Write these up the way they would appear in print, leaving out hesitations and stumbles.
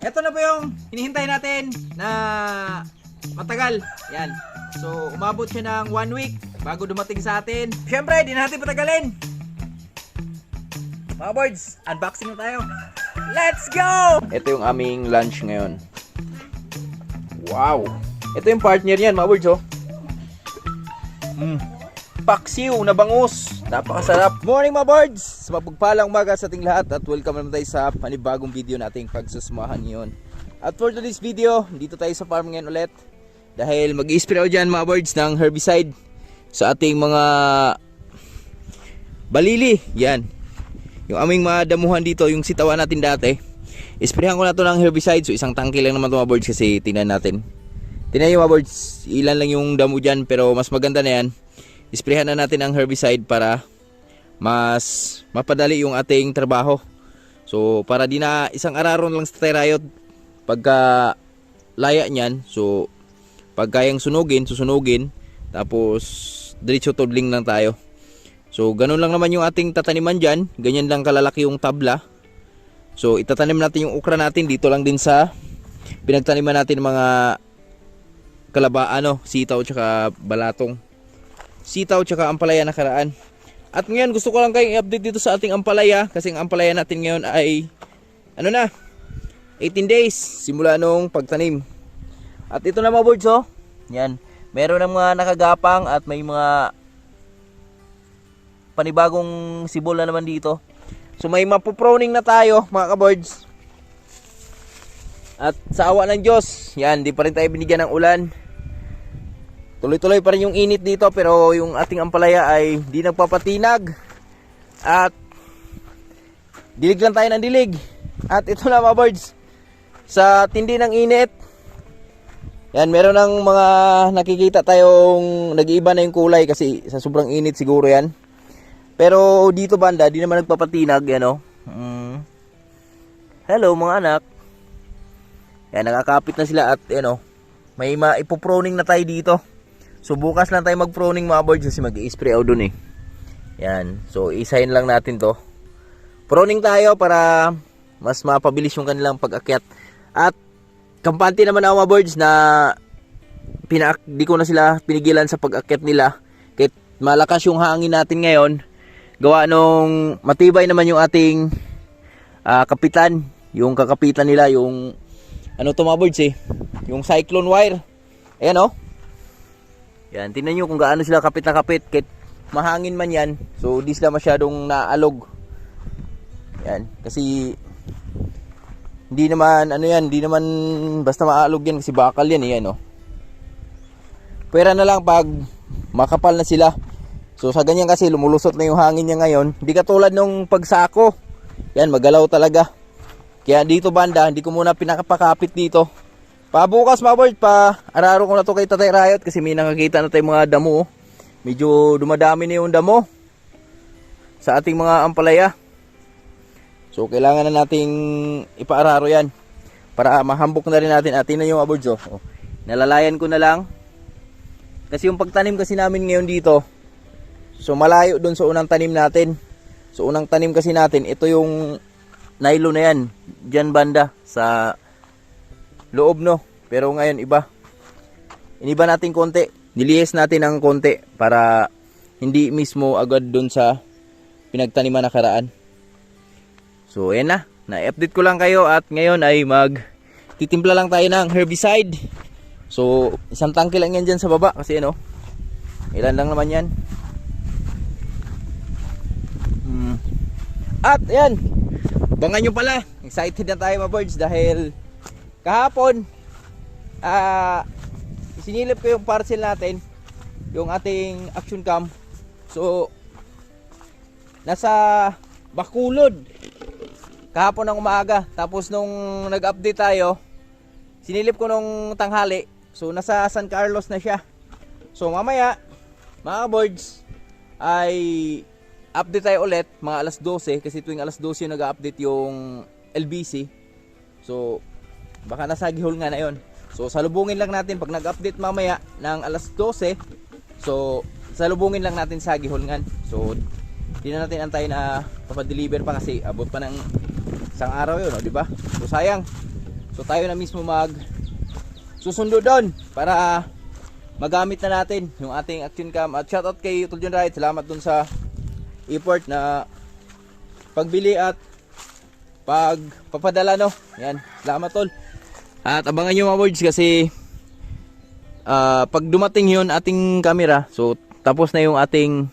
Ito na po yung hinihintay natin na matagal. Yan. So, umabot siya ng 1 week bago dumating sa atin. Siyempre, di natin patagalin. Mga boards, unboxing na tayo. Let's go! Ito yung aming lunch ngayon. Wow! Ito yung partner niyan, mga boards, oh. Paksiw na bangus. Napakasarap. Morning, mga boards! Sa mapagpalang umaga sa ating lahat at welcome naman tayo sa panibagong video nating pagsusmahan ngayon. At for today's video, dito tayo sa farm ngayon ulit. Dahil mag-i-spray ako dyan, mga boards, ng herbicide sa ating mga balili. Yan. Yung aming mga damuhan dito, yung sitawan natin dati, isprayhan ko na to ng herbicide. So isang tangke lang naman to, mga boards, kasi tingnan natin. Tingnan nyo, mga boards, ilan lang yung damo dyan, pero mas maganda na yan. Isprayhan na natin ang herbicide para mas mapadali yung ating trabaho. So para di na isang araron lang sa Tyrayod pagka laya niyan. So pag kayang sunugin, susunugin, tapos diretso tudling lang tayo. So ganun lang naman yung ating tataniman dyan. Ganyan lang kalalaki yung tabla. So itatanim natin yung okra natin dito lang din sa pinagtaniman natin mga sitaw tsaka balatong. Sitaw tsaka ampalaya nakaraan. At ngayon gusto ko lang kayong i-update dito sa ating ampalaya. Kasi ang ampalaya natin ngayon ay 18 days simula nung pagtanim. At ito na, mga boards, oh. Yan. Meron ng mga nakagapang at may mga panibagong sibol na naman dito. So may mapuproning na tayo, mga kaboards. At sa awa ng Diyos, yan, di pa rin tayo binigyan ng ulan. Tuloy-tuloy pa rin yung init dito, pero yung ating ampalaya ay di nagpapatinag. At dilig lang tayo ng dilig. At ito na, mga birds, sa tindi ng init, yan, meron ng mga nakikita tayong nag-iiba na yung kulay kasi sa sobrang init siguro yan. Pero dito banda, di naman nagpapatinag, yan, oh. Hello, mga anak. Yan, nakakapit na sila at yan, oh, may maipoproning na tayo dito. So bukas lang tayo mag-proning, mga boards, kasi mag-i-spray ako dun, eh. Yan. So isahin lang natin to. Proning tayo para mas mapabilis yung kanilang pag-akyat. At kampante naman ako, mga boards, na di ko na sila pinigilan sa pag-akyat nila. Kahit malakas yung hangin natin ngayon, gawa nung matibay naman yung ating kapitan. Yung kakapitan nila, yung to, mga boards, eh, yung cyclone wire. Ayan, oh. Yan, tingnan nyo kung gaano sila kapit na kapit. Kahit mahangin man yan, so di sila masyadong naalog. Yan, kasi hindi naman, hindi naman basta maalog yan, kasi bakal yan, yan, oh. Pwera na lang pag makapal na sila. So sa ganyan kasi, lumulusot na yung hangin niya ngayon. Hindi katulad nung pagsako. Yan, magalaw talaga. Kaya dito banda, hindi ko muna pinakapakapit dito. Pabukas, mga board, araro ko na to kay Tatay Rayot kasi may nakakita na tayong mga damo. Medyo dumadami na yung damo sa ating mga ampalaya. So kailangan na nating ipaararo yan para mahambok na rin natin. At tingnan nyo, mga boards, oh. Nalalayan ko na lang kasi yung pagtanim kasi namin ngayon dito, so malayo dun sa unang tanim natin. So unang tanim kasi natin, ito yung nylon na yan, dyan banda sa loob, no. Pero ngayon iniba natin konti, nilihis natin ng konti para hindi mismo agad dun sa pinagtaniman nakaraan. So ayan na i-update ko lang kayo. At ngayon ay titimpla lang tayo ng herbicide. So isang tangke lang yan dyan sa baba kasi ilan lang naman yan. At ayan, abangan nyo pala, excited na tayo, mga birds, dahil kahapon sinilip ko yung parcel natin, yung ating action cam. So nasa Bacolod kahapon ng umaga. Tapos nung nag-update tayo, sinilip ko nung tanghali. So nasa San Carlos na siya. So mamaya, mga boards, ay update tayo ulit mga alas 12. Kasi tuwing alas 12 yung nag-update yung LBC. So baka nasa gihol nga na yon. So salubungin lang natin pag nag-update mamaya ng alas 12. So salubungin lang natin sa gihol nga. So di na natin antay na papadeliver pa kasi abot pa ng isang araw yun, di ba? So sayang. So tayo na mismo susundo doon para magamit na natin yung ating action cam. At shoutout kay Tol John Ride, salamat dun sa effort na pagbili at pagpapadala, no. Yan, salamat Tol. At abangan nyo mga boards kasi pag dumating yun ating camera, so tapos na yung ating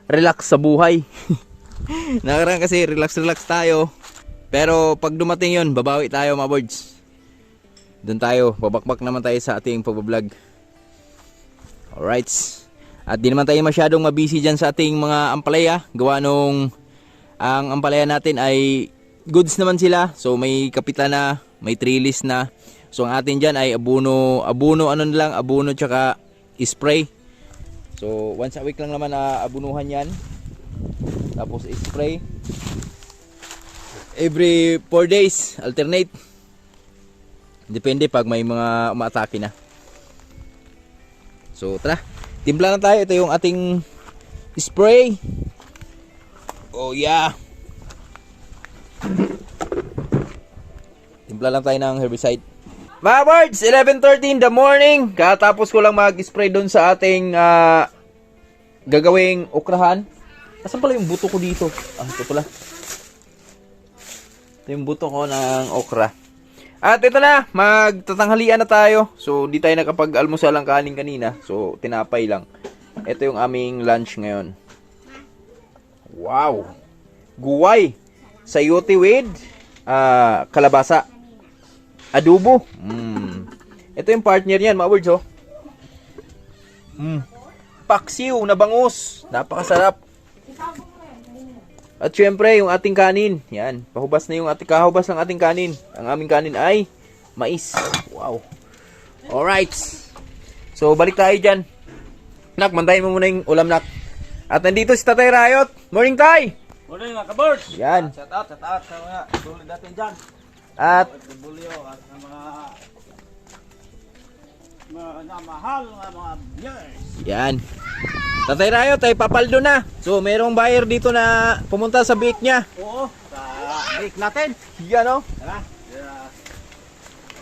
relax sa buhay. Nakaraan kasi relax tayo, pero pag dumating yun babawi tayo mga boards. Doon tayo, babakbak naman tayo sa ating pagbablog. Alright. At di naman tayo masyadong mabisi dyan sa ating mga ampalaya. Gawa nung ang ampalaya natin ay goods naman sila. So may kapitan na, may trellis na. So ang atin dyan ay abono tsaka spray. So once a week lang naman na abunuhan yan. Tapos spray. Every 4 days, alternate. Depende pag may mga umaatake na. So tara, timpla na tayo. Ito yung ating spray. Oh yeah. Timpla lang tayo ng herbicide. Mga birds, 11:30 in the morning. Katapos ko lang mag-spray doon sa ating gagawing okrahan. Asan pala yung buto ko dito? Ito pala. Ito yung buto ko ng okra. At ito na, magtatanghalian na tayo. So, di tayo nakapag-almusal ang kanin kanina. So, tinapay lang. Ito yung aming lunch ngayon. Wow! Guway! Sayote with kalabasa. Adobo. Ito yung partner niyan, mga words, oh. Paksiw na bangus. Napakasarap. At syempre, yung ating kanin. Yan. Kahubas ng ating kanin. Ang aming kanin ay mais. Wow. Alright. So, balik tayo dyan. Nak, mantayin mo muna yung ulam, Nak. At nandito si Tatay Rayot. Morning, Tay! Morning, mga kabors! Yan. Shout out sa mga tulad natin dyan. At Bulyo at sa mga mahal mga viewers. yan. Tatay Rayot ay papaldo na. So, merong buyer dito na pumunta sa bake niya. Oo, sa break natin. Yan, oh. Tara.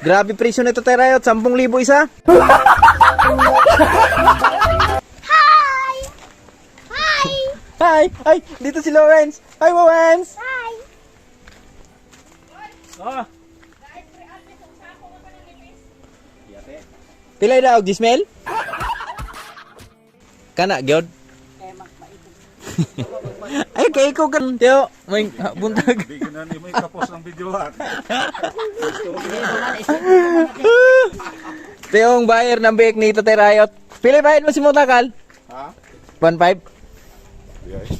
Grabe presyo nito, Tatay Rayot. 10,000 isa. Hi! Hi! Hi! Ay, dito si Lawrence. Hi, Lawrence! Hi! Oh, Pilay daw, Gismel? Kana, gyud. Ay, kay ko kan. Tiyo, may buntag. Bigyan na ni may kapos ng video ha. Ito yung buyer ng bake ni Tatay Rayot. Pilay bayad mo si Mutakal? Ha? 1.5? Yes.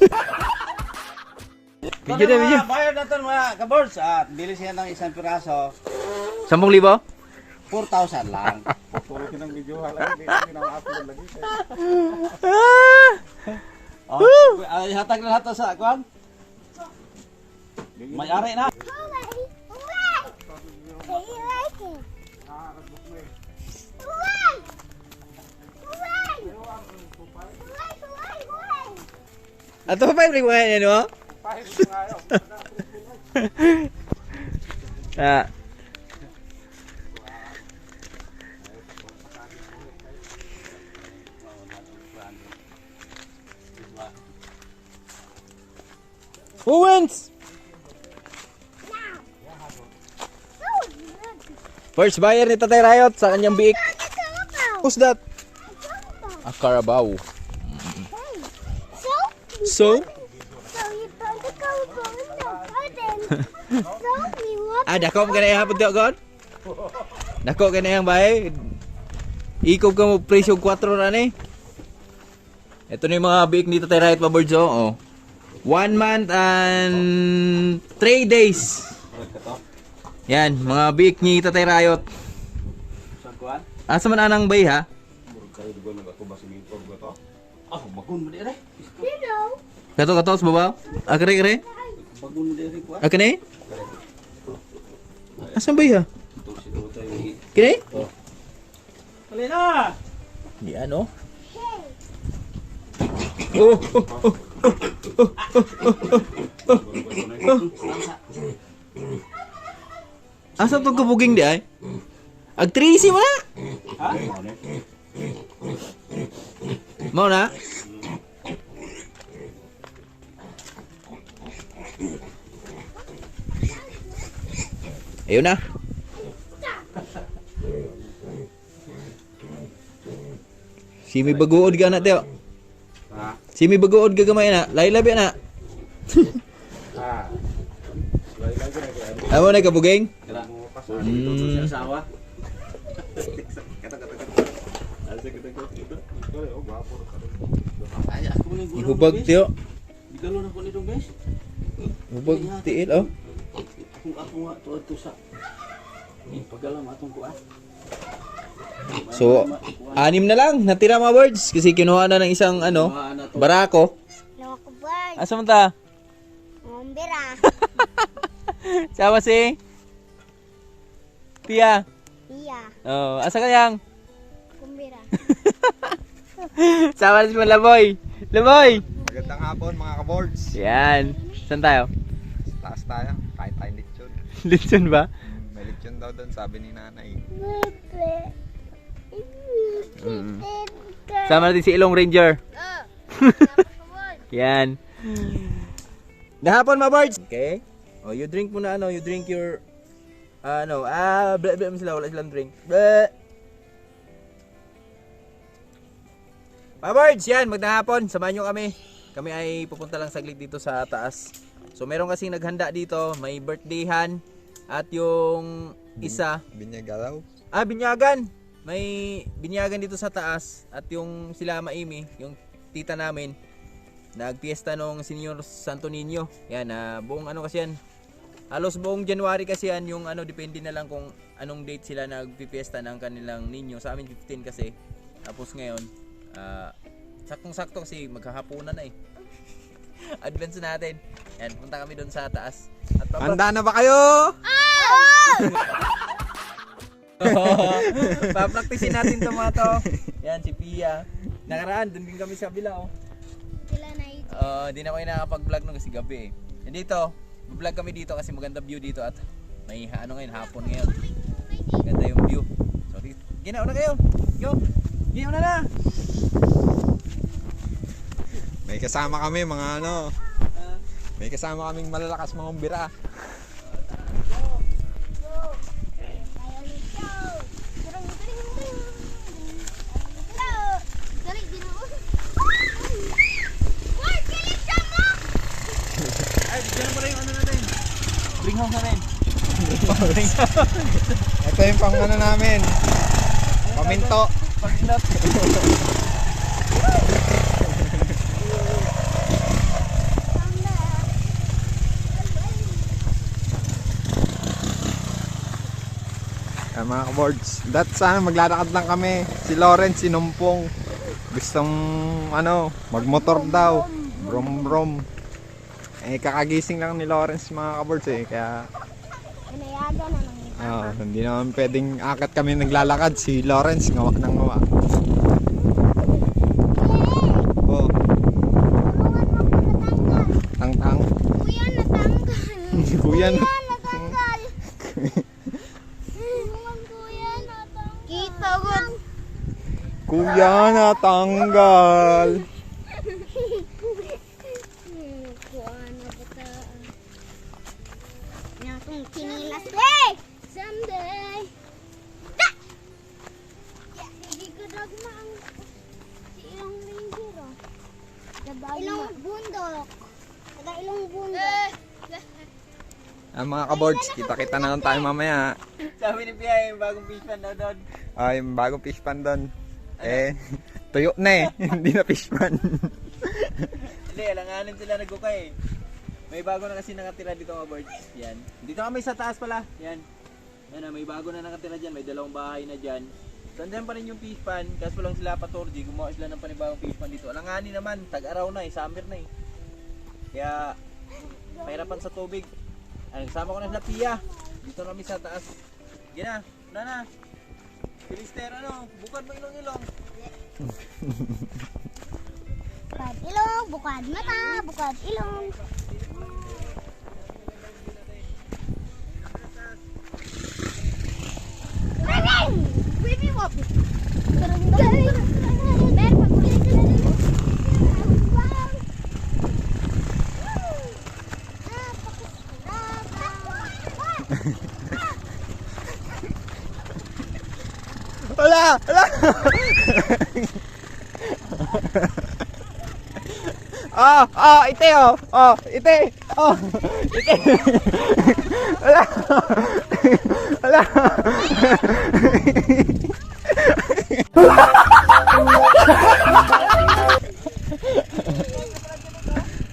Video na, video. Bayad natin mga kabors. At bili siya ng isang piraso. 10,000? 4,000 lang. Puro kinang video ha. Lagi upload lagi. Oh, ay hatag na nato sa kwan. May-ari na. Hooray! Hooray! Do you like it? Hooray! Hooray! Hooray! Hooray! Ato pa pa yung mga yan, no? Ah. Who wins? First buyer ni Tatay Rayot sa kanyang biik. Who's that? A Carabao. So? So you found the Carabao in the garden. So you want Dako ka na yung hapon, God? Dako ka na yung bahay. Ikaw ka mo presyo 4 na ni. Ito na yung mga biik ni Tatay Rayot, mga birds, oh. 1 month and 3 days. Yan, mga biik ni Tatay Rayot. Sa kwan. Asa man anang bay, ha? Oh, bagun mo dire. you know. Kato sa baba. Kare. Bagun mo dire kwan. Kani? Asan bay, ha? Kani? Kali na. Yan, oh. Oh. Asa to kabuging di ay? Ag 3 mo na. Ha? Mo na. Ayun na. Si may baguod ka na, Teo. Ha? Si may baguod ka gamay na. Lahi-labi na. Ha? Amo na kabuging? Sa asawa? Ay, ako ni gulo. Ihubag, Teo. Di galo na ko nito, guys. Hubag, tiil, oh. Ako nga to sa pagalam atong kuan. So, 6 na lang. Natira mga birds. Kasi kinuha na ng isang, barako. Loko ko bird. Asa man ta? Mumbira. Sama si? Pia. Iya. Oh, asa kayang? Kumbira. Sama si Laboy. Laboy! Magandang hapon mga kaboards. Yan. Saan tayo? Taas tayo. Kahit tayo lechon. Lechon ba? May lechon daw doon, sabi ni nanay. Sama natin si Ilong Ranger. Yan. Nahapon mga birds. Okay. Oh, you drink muna you drink your bleh sila, wala silang drink. Bleh. Mga birds, yan, magnahapon, samahan nyo kami. Kami ay pupunta lang saglit dito sa taas. So meron kasing naghanda dito, may birthdayhan at yung isa, Binyagalaw. binyagan. May binyagan dito sa taas at yung sila Maimi, yung tita namin, nagpiesta nung Senior Santo Niño. Yan, buong kasi yan. Halos buong January kasi yan, yung depende na lang kung anong date sila nagpipiesta ng kanilang ninyo. Sa amin 15 kasi. Tapos ngayon, saktong-sakto kasi maghahapunan na eh. Advance natin. Yan, punta kami doon sa taas. At Handa na ba kayo? papraktisin natin to mga to. Yan, si Pia. Nakaraan, doon din kami sa bila oh. Sila na ito. Di na ako nakapag-vlog nung kasi gabi eh. And dito, vlog kami dito kasi maganda view dito at may ngayon, hapon ngayon. Maganda yung view. So, ginauna kayo. Go. Ginauna na. May kasama kami mga May kasama kaming malalakas mga umbira. Ay, bigyan mo rin yung natin. Bring home natin. Ito yung pang namin. Paminto. Pag-inap. Mga kaboards, sana maglalakad lang kami. Si Lawrence, sinumpong. Gustong magmotor daw. Brom brom. Kakagising lang ni Lawrence mga kaboards kaya Pinayagan na ng hindi naman pwedeng akit kami naglalakad. Si Lawrence ngawa ng ngawa. Oh, Tulungan mo ko natanggal. tang-tang. Kuya natanggal. Kuya na. Natanggal. Tulungan kuya natanggal. Kita ko. Kuya natanggal. Kuha na bata. Yang kung kinilas. Hey! Someday. Da! Hindi ko dagma ang si Ilong Ranger. Ilong bundok. Taga Ilong bundok. Mga kaboards, kita-kita na lang tayo mamaya. Sabi ni Pia yung bagong fish pan daw doon. Yung bagong fish pan doon. Tuyo na hindi na fish pan. Hindi, alanganin sila nagukay eh. May bago na kasi nakatira dito mga birds. Yan. Dito kami sa taas pala. Yan. Yan may bago na nakatira dyan. May 2 bahay na dyan. So, andyan pa rin yung fish pan. Kaso lang sila patordi. Gumawa sila ng panibagong fish pan dito. Alanganin naman. Tag-araw na eh. Summer na eh. Kaya, mahirapan sa tubig. Kasama ko na sila Pia. Dito kami sa taas. Yan na. Una na. Filister bukad mo ilong-ilong. Bukad ilong, bukad mata, bukad ilong. Wala! Wala! Ite oh! Oh, ite! Oh! Ite! Wala! Wala!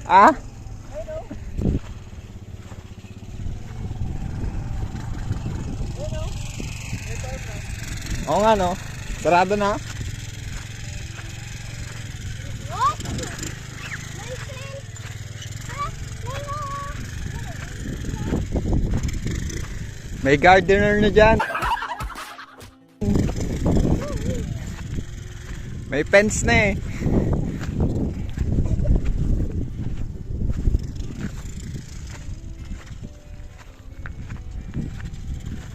Ah? Oo nga no. Sarado na. May gardener na dyan. May fence na eh.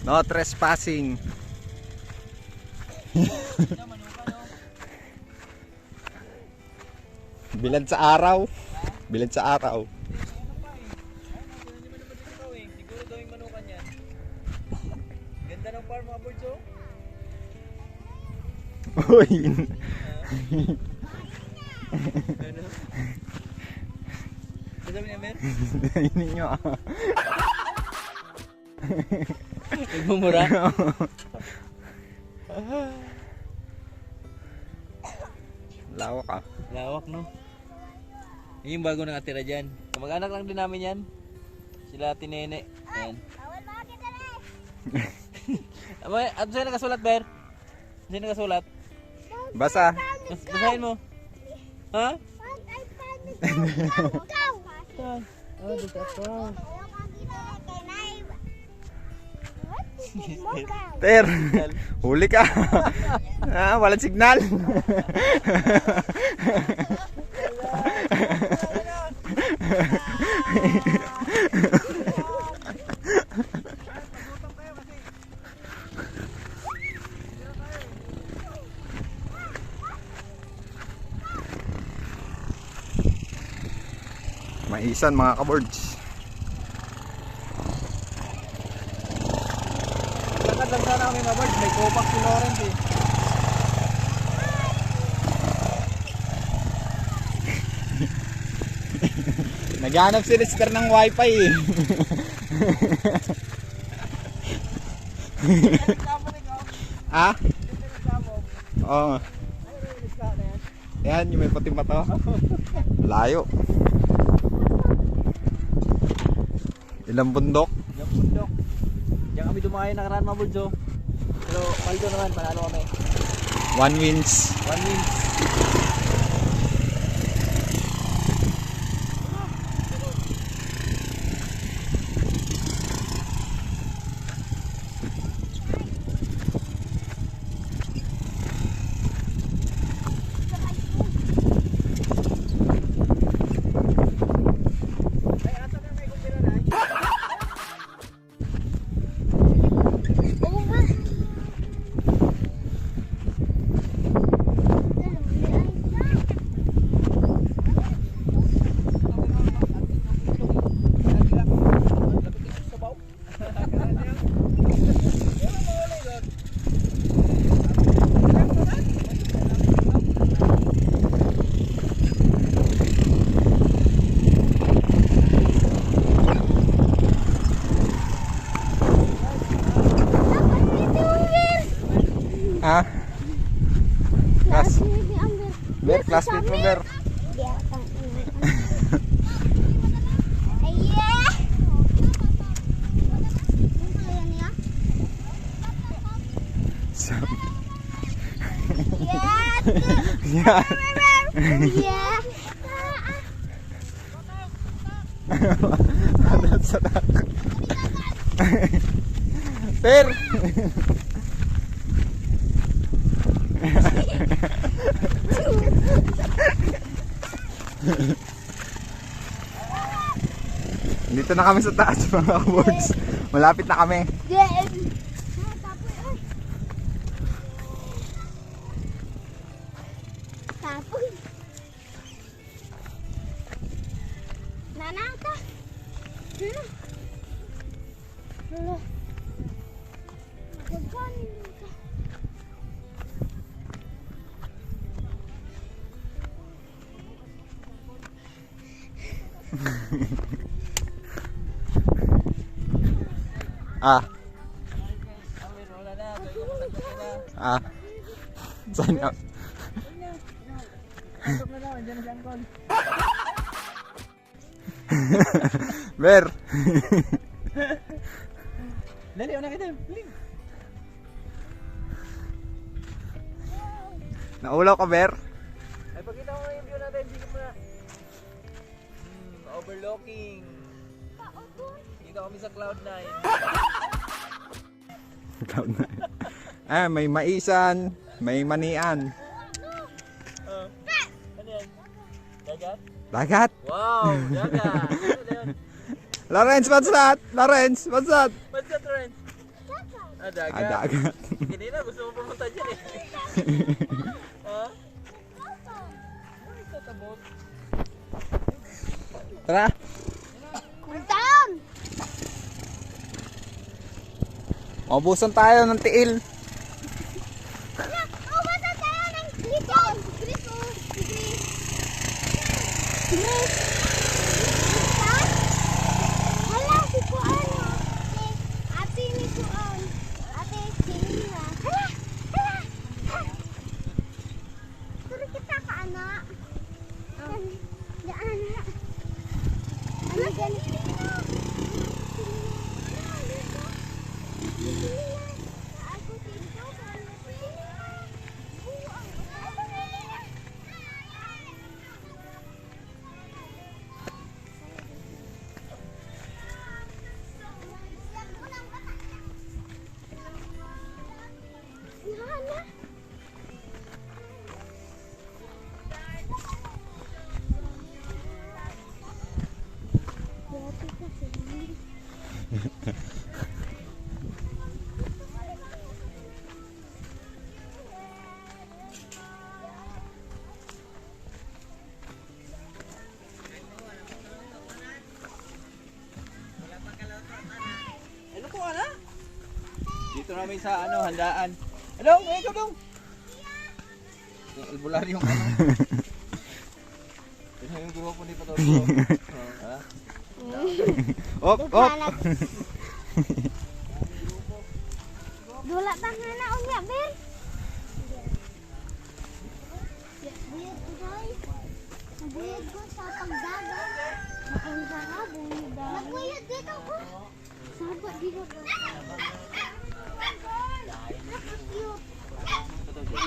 No trespassing. Bilad sa araw. Bilad sa araw. Siguro gawing manukan yan. Ganda ng farm mga birds oh. Uy. Ano? Ano sabi niya, Mer? Hindi nyo ah. Nagmumura? Lawak ah. Lawak no? Yung bago nakatira dyan. Kamag-anak lang din namin yan. Sila Tinene. Ayan. At sa'yo nakasulat, Ber? Sa'yo nakasulat? Basa. Basahin mo. Ha? Saan? Oh, dito ako. Ter, huli ka. Walang signal. Maisan mga kabords. Lakad lang sana kami mga birds. May kopak si Lawrence eh. Naghanap si Lester ng wifi eh. Ah? Oo. Yan, yung may puting mata. Layo. Ilang bundok? Yung bundok. Diyan kami dumayo nakaraan mga birds oh. Pero paldo naman, panalo kami. 1 wins. 1 win. Ah? Ber, classmate mo Ber. Yan. Adat sa takot. Per. Dito na kami sa taas mga boards. Malapit na kami. Gaganin ka. Ah. Ah. Saan ka? Ber. Dali, una kita. Dali. Naulaw ka, Ber? Ay, pakita mo yung view natin. Sige mo na. Overlooking. Dito kami sa Cloud9. Ah, may maisan, may manian. Ano yan? Dagat? Dagat. Wow, dagat. Ano yun? Lawrence, what's that? Lawrence, what's that? What's that, Ren? Ah, dagat. Ah, dagat. Hindi na, gusto mo pumunta dyan eh. Ha? Ano sa tabot? Tara. Kuntan! Maubusan tayo ng tiil. Basta tayo ng Grison! Grison! Gris! Hala, si Kuan! Ate ni Kuan! Ate, sinila! Hala! Hala! Turo kita ka, anak! Daan na! Ano ganito? Aku tinggal sama Ano po, ana? Dito namin sa ano, handaan. Hello, may ikaw dong. Yung albularyong ano. Ito yung grupo ni Patoto. Ha? Op, op. Dula tangan na unya, Ber. Buyad ko sa pagdagat. Ang sarap, buyad. Nagbuyad dito ko. Sabat dito ko.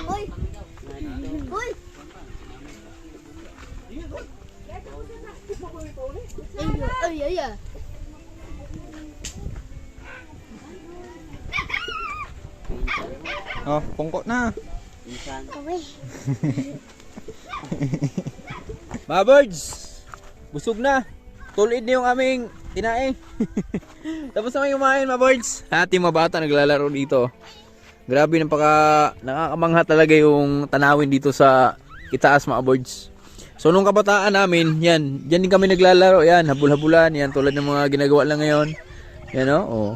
Hoy! Hoy! Ay, ay, ay. Oh, pungko na. Kaway. Mga birds, busog na. Tulid na yung aming tinae. Tapos naman kumain mga birds. Ating mga bata naglalaro dito. Grabe, nakakamangha talaga yung tanawin dito sa itaas mga birds. So nung kabataan namin, yan, dyan din kami naglalaro. Yan, habul-habulan. Yan, tulad ng mga ginagawa lang ngayon. Yan o. Oh.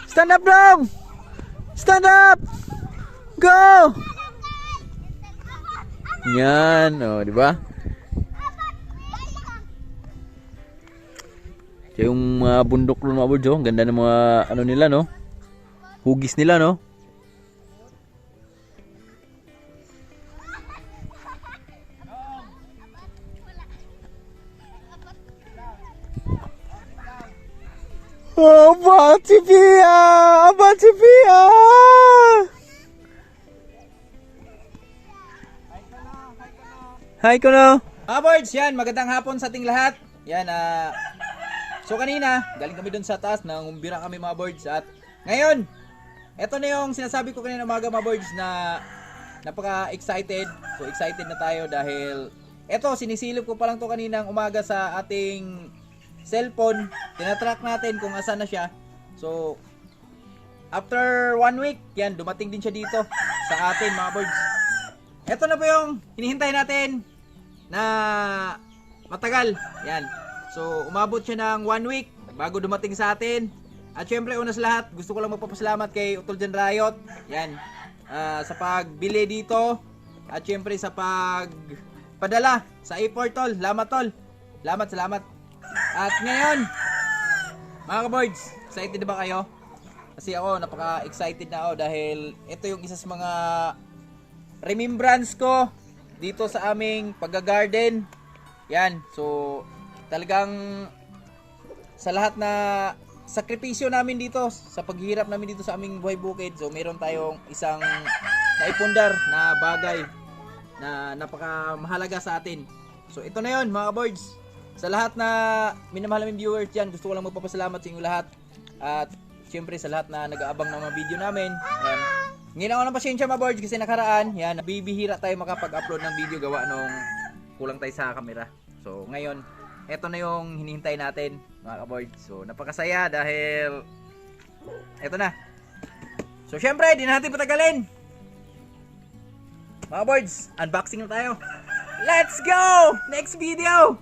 Stand up, Dom! Stand up! Go! Yan, o, di ba? So, yung mga bundok doon mga birds, oh. Ang ganda ng mga ano nila, no? Hugis nila, no? Aba, si Pia! Aba, si Pia! Hi, Kuno! Mga birds, yan, magandang hapon sa ating lahat. Yan, so kanina, galing kami dun sa taas, nangumbira kami mga birds. At ngayon, eto na yung sinasabi ko kanina umaga mga birds na napaka-excited. So excited na tayo dahil eto, sinisilip ko pa lang to kaninang umaga sa ating cellphone. Tinatrack natin kung asan na siya. So, after 1 week, yan, dumating din siya dito sa atin mga birds. Eto na po yung hinihintay natin na matagal. Yan. So, umabot siya ng 1 week bago dumating sa atin. At syempre, una sa lahat, gusto ko lang magpapasalamat kay Utol Jan Riot. Yan. Sa pagbili dito. At syempre, sa pagpadala sa A4, tol. Salamat, tol. Salamat. At ngayon, mga ka-boards, excited na ba kayo? Kasi ako, napaka-excited na ako dahil ito yung isa sa mga remembrance ko dito sa aming pag-garden. Yan. So, talagang sa lahat na sakripisyo namin dito, sa paghihirap namin dito sa aming buhay bukid, so meron tayong isang naipundar na bagay na napakamahalaga sa atin. So ito na yun mga boards. Sa lahat na minamahal namin viewers dyan, gusto ko lang magpapasalamat sa inyo lahat. At syempre sa lahat na nag-aabang ng mga video namin. Yan. Ngayon ako ng pasyensya mga boards kasi nakaraan, yan, bibihira tayo makapag-upload ng video gawa nung kulang tayo sa camera. So ngayon, eto na yung hinihintay natin mga ka-boards. So napakasaya dahil eto na. So syempre, di na natin patagalin. Mga boards, unboxing na tayo. Let's go! Next video!